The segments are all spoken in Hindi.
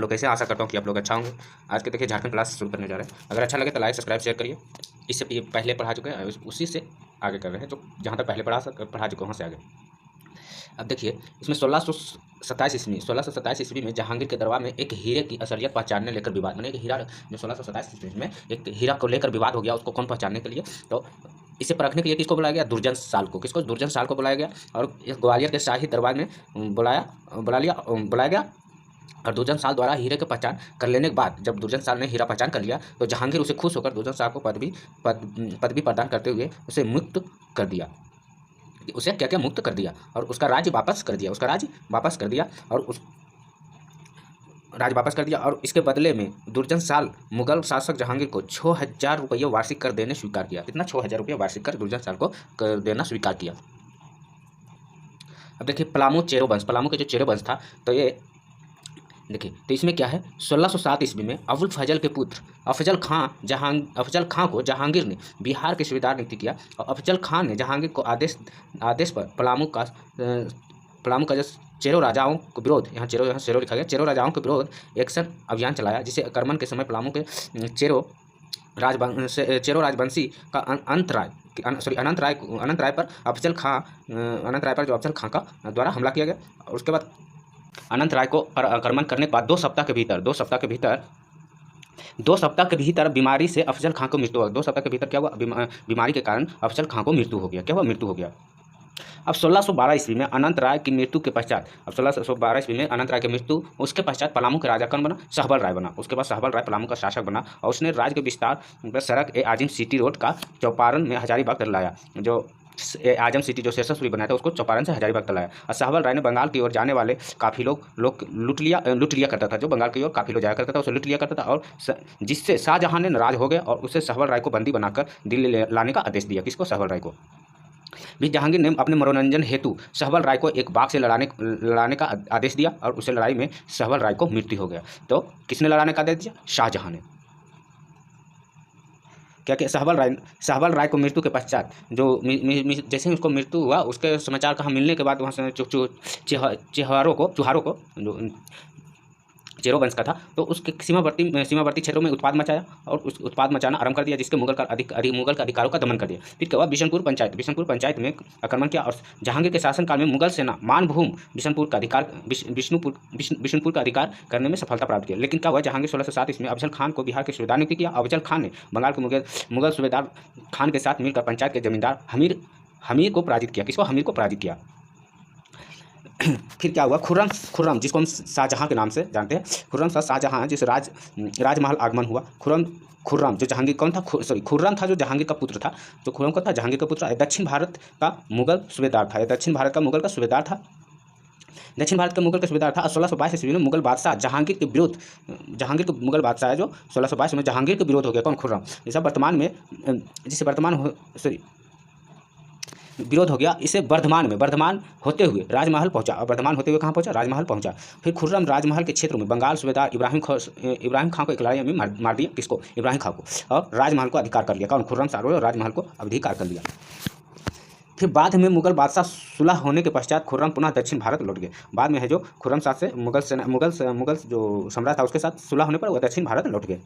लोग कैसे? आशा करता हूँ कि आप लोग अच्छा होंगे। आज के देखिए झारखंड क्लास शुरू करने जा रहे हैं। अगर अच्छा लगे तो लाइक सब्सक्राइब शेयर करिए। इससे पहले पढ़ा चुके हैं, उसी से आगे कर रहे हैं, जो जहाँ तक पहले पढ़ा चुके वहाँ से आगे। अब देखिए इसमें 1627 ईस्वी में जहांगीर के दरबार में एक हीरे की असलियत पहचानने लेकर विवाद, मैंने एक हीरा जो 1627 ईस्वी में एक हीरा को लेकर विवाद हो गया, उसको कौन पहचानने के लिए, तो इसे परखने के लिए किसको बुलाया गया? दुर्जन साल को। किसको? दुर्जन साल को बुलाया गया और इस ग्वालियर के शाही दरबार में बुलाया गया। और दुर्जन साल द्वारा हीरे की पहचान कर लेने के बाद, जब दुर्जन साल ने हीरा पहचान कर लिया तो जहांगीर उसे खुश होकर दुर्जन साल को पदवी प्रदान करते हुए उसे मुक्त कर दिया। उसे क्या क्या मुक्त कर दिया और उसका राज्य वापस कर दिया, और इसके बदले में दुर्जन साल मुगल शासक जहांगीर को 6000 रुपये वार्षिक कर देने स्वीकार किया। कितना? 6000 रुपये वार्षिक कर दुर्जन साल को कर देना स्वीकार किया। अब देखिए पलामू के जो चेरो वंश था, तो ये देखिए, तो इसमें क्या है, 1607 ईस्वी में अबुल फजल के पुत्र अफजल खां को जहांगीर ने बिहार के सूबेदार नियुक्त किया। और अफजल खां ने जहांगीर को आदेश पर पलामू का जो चेरो राजाओं के विरोध, यहाँ चेरो लिखा गया, चेरो राजाओं के विरोध एक्शन अभियान चलाया, जिसे आक्रमण के समय पलामू के चेरो राजवंशी का अनंत राय पर अफजल खां का द्वारा हमला किया गया। और उसके बाद अनंत राय को पर आक्रमण करने के बाद 2 सप्ताह के भीतर बीमारी से अफजल खां को मृत्यु हुआ। 2 सप्ताह के भीतर क्या हुआ? बीमारी के कारण अफजल खां को मृत्यु हो गया। क्या हुआ? मृत्यु हो गया। अब 1612 ईस्वी में अनंत राय की मृत्यु के पश्चात, उसके पश्चात पलामू के राजा कौन बना? सहबल राय बना। उसके बाद सहबल राय पलामू का शासक बना और उसने राज्य के विस्तार पर सड़क आजिम सिटी रोड का चौपारण में हजारीबाग तक लाया। जो आजम सिटी जो शेरशाह बनाया था, उसको चौपारण से हजारीबाग तक लाया। और सहबल राय ने बंगाल की ओर जाने वाले काफिलों लूट लिया करता था। जो बंगाल की ओर काफिलों जाया करता था उसे लूट लिया करता था, और जिससे शाहजहां ने नाराज हो गए और उसे सहबल राय को बंदी बनाकर दिल्ली लाने का आदेश दिया। किसको? सहबल राय को। भी जहांगीर ने अपने मनोरंजन हेतु सहबल राय को एक बाघ से लड़ाने का आदेश दिया और उसे लड़ाई में सहबल राय को मृत्यु हो गया। तो किसने लड़ाने का आदेश दिया? शाहजहां ने। क्या कि सहबल राय को मृत्यु के पश्चात जो जैसे ही उसको मृत्यु हुआ, उसके समाचार कहाँ मिलने के बाद वहाँ से चुहारों को जो चेरो वंश का था, तो उसके सीमावर्ती क्षेत्रों में उत्पाद मचाया और उस उत्पाद मचाना आरंभ कर दिया, जिसके मुगल का अधिकारों का दमन कर दिया। फिर क्या हुआ? बिशनपुर पंचायत में आक्रमण किया और जहांगीर के शासनकाल में मुगल सेना मानभूम बिशनपुर का अधिकार करने में सफलता प्राप्त की। लेकिन क्या हुआ? जहांगीर 1607 ईस्वी में अफजल खान को बिहार के सूबेदार नियुक्त किया। अफजल खान ने बंगाल के मुगल सूबेदार खान के साथ मिलकर पंचायत के जमींदार हमीर को पराजित किया। किसको? हमीर को पराजित किया। फिर क्या हुआ? खुर्रम जिसको हम शाहजहां के नाम से जानते हैं, शाहजहां जिस राजमहल आगमन हुआ। खुर्रम जो जहांगीर कौन था? खुर्रम था जो जहांगीर का पुत्र था। जो खुर्रम का था जहांगीर का पुत्र, दक्षिण भारत का मुगल सूबेदार था। दक्षिण भारत का मुगल का सूबेदार था। 1622 ईस्वी में मुगल बादशाह जहांगीर के विरोध, जो 1622 में जहांगीर के विरोध हो गया। कौन? खुर्रम। विरोध हो गया, इसे बर्धमान होते हुए राजमहल पहुंचा। और बर्धमान होते हुए कहाँ पहुंचा? राजमहल पहुंचा। फिर खुर्रम राजमहल के क्षेत्रों में बंगाल सूबेदार इब्राहिम खां को एक लड़ाई में मार दिया। किसको? इब्राहिम खां को। और राजमहल को अधिकार कर लिया। कौन? खुर्रम सारों राजमहल को अधिकार कर लिया। फिर बाद में मुगल बादशाह सुलह होने के पश्चात खुर्रम पुनः दक्षिण भारत लौट गए। बाद में है जो खुर्रम साथ से मुगल जो सम्राट था उसके साथ सुलह होने पर वह दक्षिण भारत लौट गए।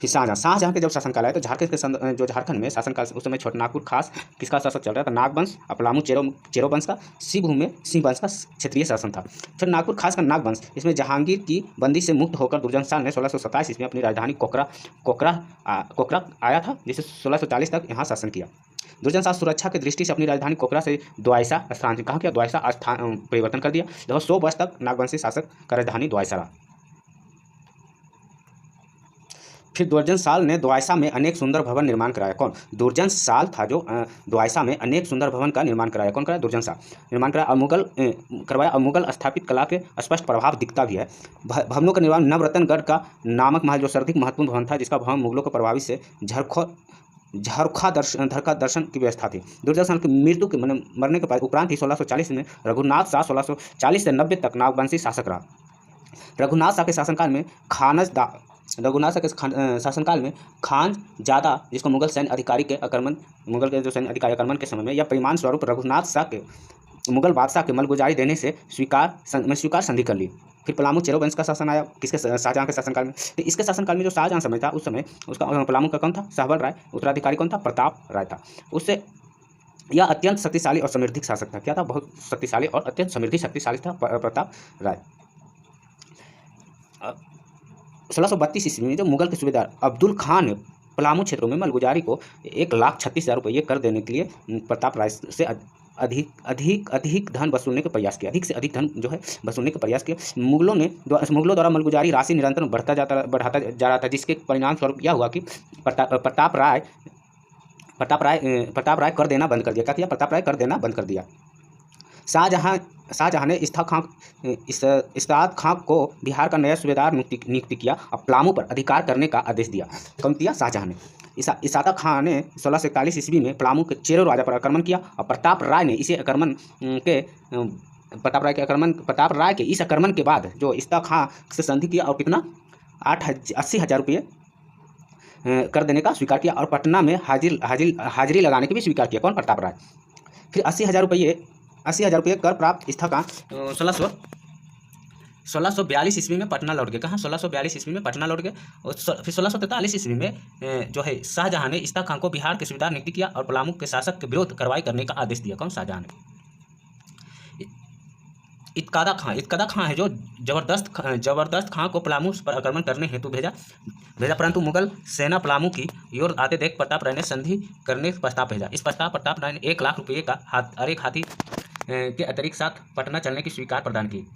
फिर शाहजहां के जब शासनकाल आया तो झारखंड में शासनकाल उस समय छोटानागपुर खास किसका शासक चल रहा था? नाग वंश। और पलामू चेरो वंश का, सिंहभूम में सिंह वंश का क्षेत्रीय शासन था। छोटानागपुर खास का नाग वंश, इसमें जहांगीर की बंदी से मुक्त होकर दुर्जन साल ने 1627 ईस्वी में अपनी राजधानी कोकरा आया था, जिसे 1640 तक यहाँ शासन किया। दुर्जन साल सुरक्षा की दृष्टि से अपनी राजधानी कोकरा से द्वायसा स्थानांतरित कहाँ किया? द्वायसा स्थान परिवर्तन कर दिया। लगभग 100 वर्ष तक नागवंशी शासक का राजधानी द्वायसा रहा। फिर दुर्जन साल ने द्वायसा में अनेक सुंदर भवन निर्माण कराया। कौन? दुर्जन साल था जो द्वायसा में अनेक सुंदर भवन का निर्माण कराया। कौन कराया? दुर्जन साल निर्माण कराया और मुगल स्थापित कला के स्पष्ट प्रभाव दिखता भी है। भवनों का निर्माण नवरत्नगढ़ का नामक महल जो सर्वाधिक महत्वपूर्ण भवन था, जिसका भवन मुगलों के प्रभावी से झरखा दर्शन की व्यवस्था थी। दुर्जन साल की मृत्यु के मरने के बाद उपरांत ही 1640 में रघुनाथ शाह 1640 से 90 तक नागवंशी शासक रहा। रघुनाथ शाह के शासनकाल में खानजादा, जिसको मुगल के जो सैन्य अधिकारी आक्रमण के समय में या परिमाण स्वरूप रघुनाथ शाह के मुगल बादशाह के मलगुजारी देने से स्वीकार संधि कर ली। फिर पलामू चेरो वंश का शासन आया, किसके? शाहजहाँ के शासनकाल में। तो इसके शासनकाल में जो शाहजहाँ समय था उस समय उसका पलामू का कौन था? सहबल राय। उत्तराधिकारी कौन था? प्रताप राय था। उससे यह अत्यंत शक्तिशाली और समृद्धिक शासक था। क्या था? बहुत शक्तिशाली और अत्यंत शक्तिशाली था प्रताप राय। 1632 ईस्वी में जो मुगल के सूबेदार अब्दुल खान ने पलामू क्षेत्रों में मलगुजारी को 1,36,000 रुपये कर देने के लिए प्रताप राय से अधिक धन वसूलने का प्रयास किया। अधिक से अधिक धन जो है वसूलने का प्रयास किया। मुगलों द्वारा मलगुजारी राशि निरंतर बढ़ाता जा रहा था, जिसके परिणाम स्वरूप यह हुआ कि प्रताप राय कर देना बंद कर दिया। क्या किया? प्रताप राय कर देना बंद कर दिया। शाहजहाँ ने इस्ताद खां को बिहार का नया सूबेदार नियुक्त किया और पलामू पर अधिकार करने का आदेश दिया। कौन दिया? शाहजहाँ ने। इस्ताद खां ने 1641 ईस्वी में पलामू के चेरो राजा पर आक्रमण किया और प्रताप राय के इस आक्रमण के बाद जो इस्ताद खां से संधि किया और कितना? 80,000 रुपये कर देने का स्वीकार किया और पटना में हाजिरी लगाने की भी स्वीकार किया। कौन? प्रताप राय। फिर 80,000 रुपये कर प्राप्त इस्ताद खां 1642 ईस्वी में पटना लौट गए। कहाँ? 1642 ईस्वी में पटना लौट गए। और फिर 1643 ईस्वी में जो है शाहजहाँ ने इस्ताद खां को बिहार के सूबेदार नियुक्त किया और पलामू के शासक के विरुद्ध कार्रवाई करने का आदेश दिया। कौन? शाहजहाँ ने। इत्कादा खां है जो जबरदस्त खां को पलामू पर आक्रमण करने हेतु भेजा, परंतु मुगल सेना पलामू की ओर आते देख प्रताप राय ने संधि करने का प्रस्ताव भेजा। इस प्रस्ताव प्रताप राय ने 1 लाख रुपये का और एक हाथी के अतिरिक्त साथ पटना चलने की स्वीकार प्रदान की।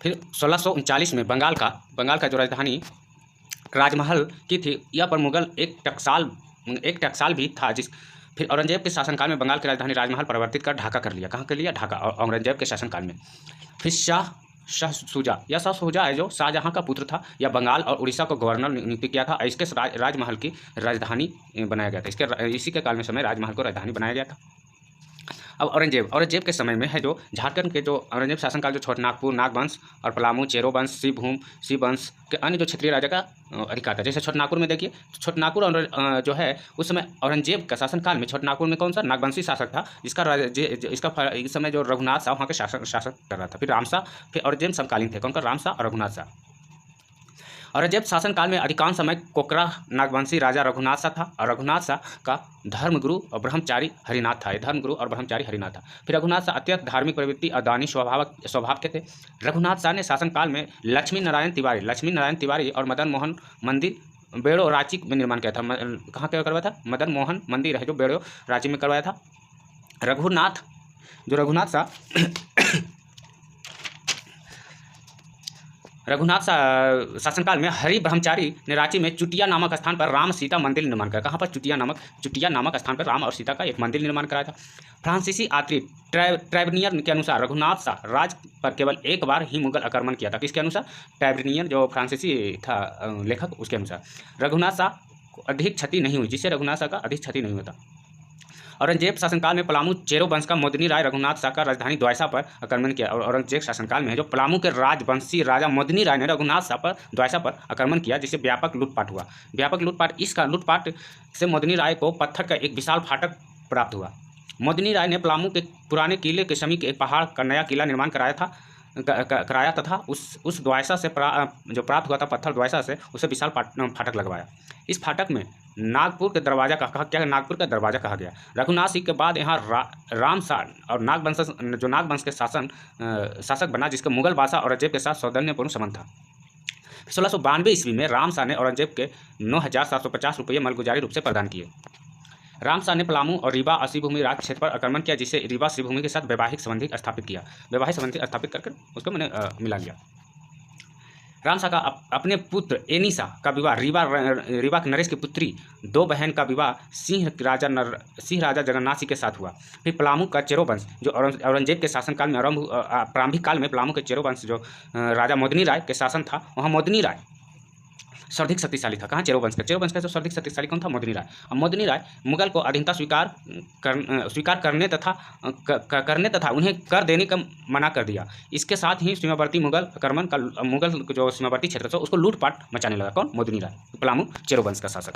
फिर 1639 में बंगाल का जो राजधानी राजमहल की थी, यह पर मुगल एक टकसाल भी था। फिर औरंगजेब के शासनकाल में बंगाल की राजधानी राजमहल परिवर्तित कर ढाका कर लिया। कहाँ कर लिया? ढाका। और औरंगजेब के शासनकाल में फिर शाह सूजा है जो शाहजहाँ का पुत्र था, यह बंगाल और उड़ीसा को गवर्नर नियुक्त किया था। इसके राजमहल की राजधानी बनाया गया था। इसी के काल में समय राजमहल को राजधानी बनाया गया था। अब औरंगजेब के समय में है जो झारखंड के जो औरंगजेब शासनकाल जो छोटनागपुर नागवंश और पलामू चेरो वंश शिव वंश के अन्य जो क्षेत्रीय राजा का अधिकार था। जैसे छोटनागपुर में देखिए, छोटनागपुर और जो है उस समय औरंगजेब का शासनकाल में छोटनागपुर में कौन सा? नागवंशी शासक था, इसका इस समय जो रघुनाथ शाह वहाँ के शासक कर रहा था। फिर रामशाह, फिर औरंगजेब समकालीन थे। कौन का? रामशाह और रघुनाथ शाह। औरंगजेब शासनकाल में अधिकांश समय कोकरा नागवंशी राजा रघुनाथ शाह था और रघुनाथ शाह का धर्मगुरु और ब्रह्मचारी हरिनाथ था। फिर रघुनाथ शाह अत्यंत धार्मिक प्रवृत्ति और दानी स्वभाव के थे। रघुनाथ शाह ने शासनकाल में लक्ष्मी नारायण तिवारी और मदन मोहन मंदिर बेड़ो रांची में निर्माण किया था। कहाँ करवाया था? मदन मोहन मंदिर है जो बेड़ो रांची में करवाया था। रघुनाथ शासनकाल में हरि ब्रह्मचारी ने रांची में चुटिया नामक स्थान पर राम सीता मंदिर निर्माण कराया। कहाँ पर? चुटिया नामक स्थान पर राम और सीता का एक मंदिर निर्माण कराया था। फ्रांसीसी यात्री ट्रैवनियर के अनुसार रघुनाथ शाह राज पर केवल एक बार ही मुगल आक्रमण किया था। किसके अनुसार? ट्रैवनियर जो फ्रांसीसी था लेखक, उसके अनुसार रघुनाथ शाह को अधिक क्षति नहीं हुई, जिससे रघुनाथ शाह का अधिक क्षति नहीं होता। औरंगजेब शासनकाल में पलामू चेरो वंश का मोदनी राय रघुनाथ शाह का राजधानी द्वायसा पर आक्रमण किया। और औरंगजेब शासनकाल में जो पलामू के राजवंशी राजा मोदनी राय ने रघुनाथ शाह पर द्वायसा पर आक्रमण किया, जिससे व्यापक लूटपाट हुआ। इसका लूटपाट से मोदनी राय को पत्थर का एक विशाल फाटक प्राप्त हुआ। मोदनी राय ने पलामू के पुराने किले के समीप एक पहाड़ का नया किला निर्माण कराया तथा उस द्वायसा से जो प्राप्त हुआ था पत्थर द्वायसा से उसे विशाल फाटक लगवाया। इस फाटक में नागपुर के दरवाजा नागपुर का दरवाजा कहा गया। रघुनाथ सिंह के बाद यहाँ रामशाह और नागवंश के शासक बना, जिसके मुगल बादशाह औरंगजेब के साथ सौजन्यपूर्ण संबंध था। 1692 ईस्वी में रामशाह ने औरंगजेब के 9,750 रुपये मलगुजारी रूप से प्रदान किए। रामशाह ने पलामू और रीवा और शिवभूमि राज क्षेत्र पर आक्रमण किया, जिससे रीवा शिवभूमि के साथ वैवाहिक संबंधी स्थापित करके उसको मैंने मिला लिया। रामशाह का अपने पुत्र एनीसा का विवाह रीवा के नरेश की पुत्री 2 बहन का विवाह सिंह राजा जगन्नाथ सिंह के साथ हुआ। फिर पलामू का चेरो वंश जो औरंगजेब के शासनकाल में प्रारंभिक काल में पलामू के चेरो वंश जो राजा मोदनी राय के शासन था, वहाँ मोदनी राय सर्वाधिक शक्तिशाली था। कहाँ? चेरो वंश का जो सर्वाधिक शक्तिशाली कौन था? मोदनी राय। अब मोदनी राय मुगल को अधीनता स्वीकार करने तथा उन्हें कर देने का मना कर दिया। इसके साथ ही सीमावर्ती मुगल जो सीमावर्ती क्षेत्र था उसको लूटपाट मचाने लगा। कौन? मोदनी राय, पलामू चेरो वंश का शासक।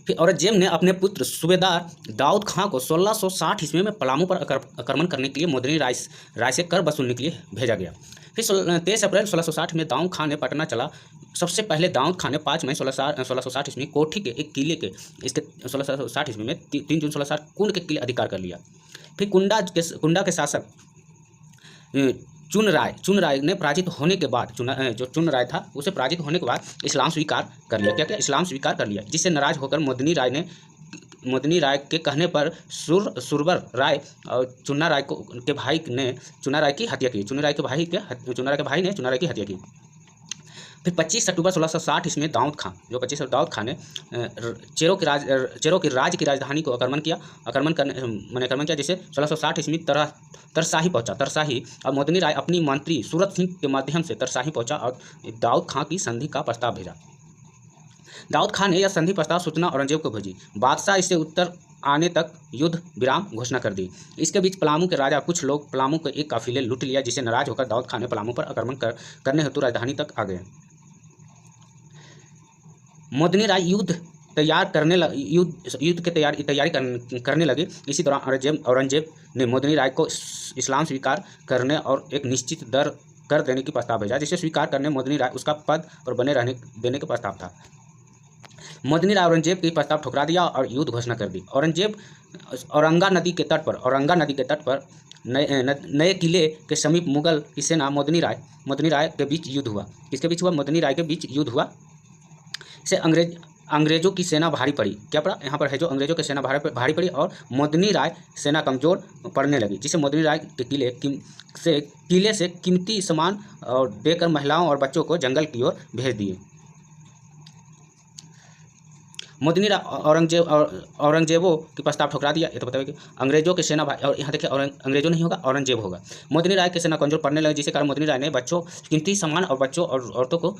फिर औरंगजेब ने अपने पुत्र सूबेदार दाऊद खां को 1660 ईस्वी में पलामू पर आक्रमण करने के लिए मोदनी राय से कर वसूलने के लिए भेजा गया। फिर 23 अप्रैल 1660 में दाऊद खां ने पटना चला। सबसे पहले दाऊद खां ने 5 मई 1660 ईस्वी कोठी के एक किले के इसके 1660 ईस्वी में 3 जून 1660 कुंड के किले अधिकार कर लिया। फिर कुंडा के शासक चुन राय ने पराजित होने के बाद जो चुन राय था उसे पराजित होने के बाद इस्लाम स्वीकार कर लिया। क्या इस्लाम स्वीकार कर लिया, जिससे नाराज होकर मोदनी राय के कहने पर सुरवर राय और चुन्ना राय के भाई ने चुन्ना राय की हत्या की। चुन्ना राय के भाई ने चुन्ना राय की हत्या की। फिर 25 अक्टूबर 1660 ईस्वी में दाऊद खां ने चेरो के राज्य की राजधानी को आक्रमण किया, जिसे 1660 ईस्वी तरसाही पहुंचा। तरसाही और मोदनी राय अपनी मंत्री सूरत सिंह के माध्यम से तरसाही पहुंचा और दाऊद खां की संधि का प्रस्ताव भेजा। दाऊद खां ने यह संधि प्रस्ताव सूचना औरंगजेब को भेजी। बादशाह इससे उत्तर आने तक युद्ध विराम घोषणा कर दी। इसके बीच पलामू के राजा कुछ लोग पलामू के एक काफिले लूट लिया, जिससे नाराज होकर दाऊद खां ने पलामू पर आक्रमण करने हेतु राजधानी तक आ गए। मोदनी राय युद्ध की तैयारी करने लगे। इसी दौरान औरंगजेब ने मोदनी राय को इस्लाम स्वीकार करने और एक निश्चित दर कर देने की प्रस्ताव भेजा, जिसे स्वीकार करने मोदनी राय उसका पद पर बने रहने देने का प्रस्ताव था। मोदनी राय औरंगजेब की प्रस्ताव ठुकरा दिया और युद्ध घोषणा कर दी। औरंगजेब औरंगा नदी के तट पर नए किले के समीप मुगल की सेना मोदनी राय के बीच युद्ध हुआ। किसके बीच हुआ? मोदनी राय के बीच युद्ध हुआ। से अंग्रेजों की सेना भारी पड़ी। क्या पड़ा? यहाँ पर है जो अंग्रेजों की सेना भारी पड़ी और मोदनी राय सेना कमजोर पड़ने लगी, जिसे मोदनी राय के किले से कीमती सामान और देकर महिलाओं और बच्चों को जंगल की ओर भेज दिए। मोदनी राय औरंगजेबों की प्रस्ताव ठुकरा दिया। ये तो बताइए कि अंग्रेजों की सेना और यहाँ देखिए अंग्रेजों नहीं होगा, औरंगजेब होगा। मोदनी राय की सेना कमजोर पड़ने लगी, जिसके कारण मोदनी राय ने कीमती सामान और बच्चों और औरतों को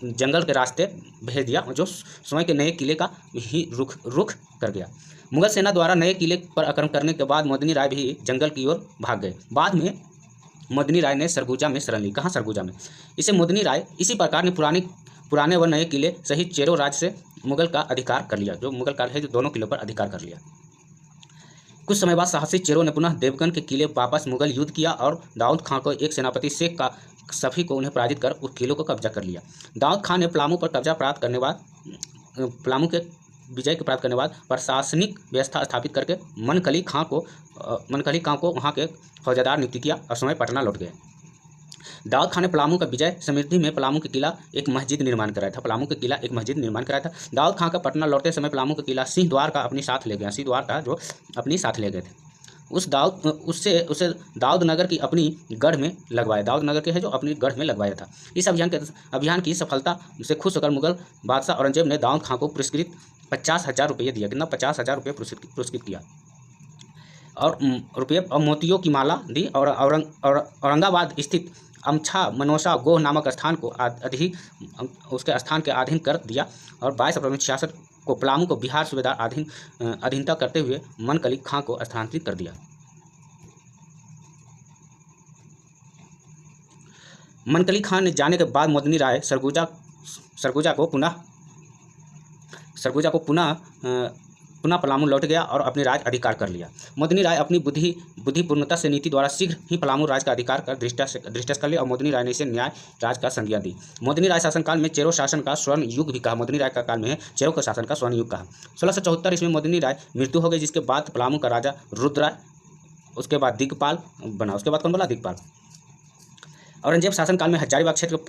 जंगल के रास्ते भेज दिया, जो स्वयं के नए किले का ही रुख कर गया। मुगल सेना द्वारा नए किले पर आक्रमण करने के बाद मोदनी राय भी जंगल की ओर भाग गए। बाद में मोदनी राय ने सरगुजा में शरण ली। कहाँ? सरगुजा में। इसे मोदनी राय इसी प्रकार ने पुराने व नए किले सहित चेरो राज्य से मुगल का अधिकार कर लिया। जो मुगल काल है, जो दोनों किलों पर अधिकार कर लिया। कुछ समय बाद साहसी चेरो ने पुनः देवगन के किले वापस मुगल युद्ध किया और दाऊद खां को एक सेनापति शेख का सफी को उन्हें पराजित कर उस किलों को कब्जा कर लिया। दाऊद खां ने पलामू पर कब्जा प्राप्त करने के बाद प्रशासनिक व्यवस्था स्थापित करके मनकली खां को वहाँ के फौजदार नियुक्त किया और समय पटना लौट गए। दाऊद खां ने पलामू का विजय समृद्धि में पलामू के किला एक मस्जिद निर्माण कराया था। दाऊद खां का पटना लौटते समय पलामू का किला सिंह द्वार का अपने साथ ले गया। सिंह द्वार का जो अपने साथ ले गए थे, उसे दाऊद नगर की अपनी गढ़ में लगवाया। दाऊद नगर के है जो अपनी गढ़ में लगवाया था। इस अभियान की सफलता से खुश होकर मुगल बादशाह औरंगजेब ने दाऊद खां को पुरस्कृत 50,000 रुपये दिया। कितना? 50,000 रुपये पुरस्कृत किया और मोतियों की माला दी और औरंगाबाद स्थित अमछा मनोसा गोह नामक स्थान को उसके स्थान के अधीन कर दिया और 22 अप्रैल 1966 को पलामू को बिहार सूबेदार अधीनता करते हुए मनकली खां को स्थानांतरित कर दिया। मनकली खां ने जाने के बाद मोदनी राय सरगुजा को पुनः पलामू लौट गया और अपने राज अधिकार कर लिया। मोदनी राय अपनी बुद्धिपूर्णता से नीति द्वारा शीघ्र ही पलामू राज का अधिकार कर दृष्टि कर लिया और मोदनी राय ने इसे न्याय राज का संज्ञा दी। मोदनी राय शासनकाल में चेरो शासन का स्वर्ण युग भी कहा। मोदनी राय का काल में चेरो के शासन का स्वर्ण युग कहा। 1674 ईस्वी में मोदनी राय मृत्यु हो गई, जिसके बाद पलामू का राजा रुद्रराय, उसके बाद दिग्पाल बना। उसके बाद कौन बोला? दिग्पाल। औरंगजेब शासनकाल में हजारीबाग क्षेत्र के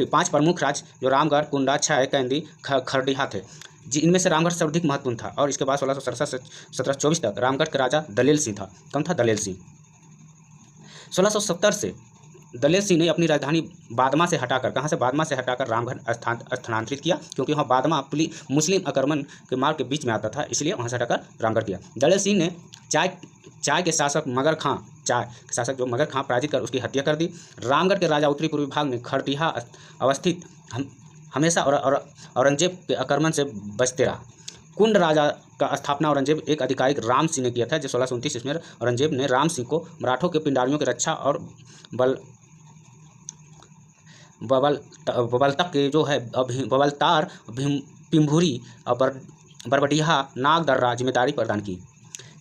5 प्रमुख राज्य जो रामगढ़, कुंडा, छय, कैंदी, खरडीहा थे, जिनमें से रामगढ़ सर्वाधिक महत्वपूर्ण था। और इसके बाद 1667 से 1724 तक रामगढ़ का राजा दलेल सिंह था। कौन था? दलेल सिंह। 1670 से दलेल सिंह ने अपनी राजधानी बादमा से हटाकर, कहाँ से? बादमा से हटाकर रामगढ़ स्थानांतरित किया, क्योंकि वहाँ बादमा मुस्लिम आक्रमण के मार्ग के बीच में आता था, इसलिए वहाँ से हटाकर रामगढ़ किया। दलेल सिंह ने चाय के शासक मगर खां पराजित कर उसकी हत्या कर दी। रामगढ़ के राजा उत्तरी पूर्वी भाग में खरडीहा अवस्थित हमेशा औरंगजेब के आक्रमण से बचते रहा। कुंड राजा का स्थापना औरंगजेब एक अधिकारी राम सिंह ने किया था। जो 1629 ईस्वी में औरंगजेब ने राम सिंह को मराठों के पिंडारियों की रक्षा और बबलतक के जो है बबलतार पिम्भूरी और बरबडिहा नागदर्रा जिम्मेदारी प्रदान की।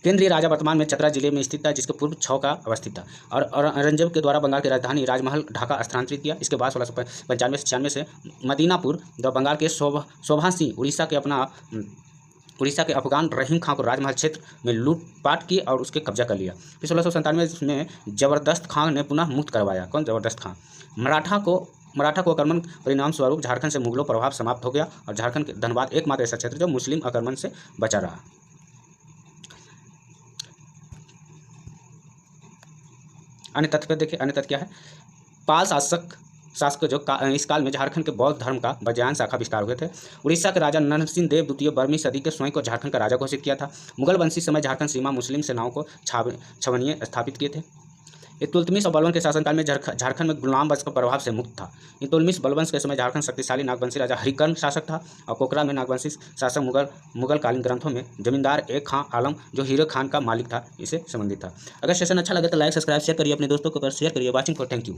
केंद्रीय राजा वर्तमान में चतरा जिले में स्थित था, जिसके पूर्व छौ का अवस्थित था, और औरंगजेब के द्वारा बंगाल की राजधानी राजमहल ढाका स्थानांतरित किया। इसके बाद 1695 से 96 से मदीनापुर बंगाल के शोभासी उड़ीसा के अफगान रहीम खां को राजमहल क्षेत्र में लूटपाट की और उसके कब्जा कर लिया। फिर 1697 में जबरदस्त खां ने पुनः मुक्त करवाया। कौन? जबरदस्त खां। मराठा को आक्रमण परिणाम स्वरूप झारखंड से मुगलों प्रभाव समाप्त हो गया और झारखंड के धनबाद एकमात्र ऐसा क्षेत्र जो मुस्लिम आक्रमण से बचा रहा। अन्य तथ्य पर देखिए, अन्य तथ्य क्या है? पाल शासक जो इस काल में झारखंड के बौद्ध धर्म का बजायन शाखा विस्तार हुए थे। उड़ीसा के राजा नरसिंह देव द्वितीय 12वीं सदी के स्वयं को झारखंड का राजा घोषित किया था। मुगल वंशी समय झारखंड सीमा मुस्लिम सेनाओं को छावनीय स्थापित किए थे। इल्तुतमिश और बलबन के शासनकाल में झारखंड में गुलाम वंश के प्रभाव से मुक्त था। इल्तुतमिश बलबन के समय झारखंड शक्तिशाली नागवंशी राजा हरिकर्ण शासक था और कोकरा में नागवंशी शासक मुगलकालीन ग्रंथों में जमींदार एक खां आलम जो हीरे खान का मालिक था, इसे संबंधित था। अगर सेशन अच्छा लगे तो लाइक सब्सक्राइब शेयर करिए, अपने दोस्तों को शेयर करिए। Watching for thank you.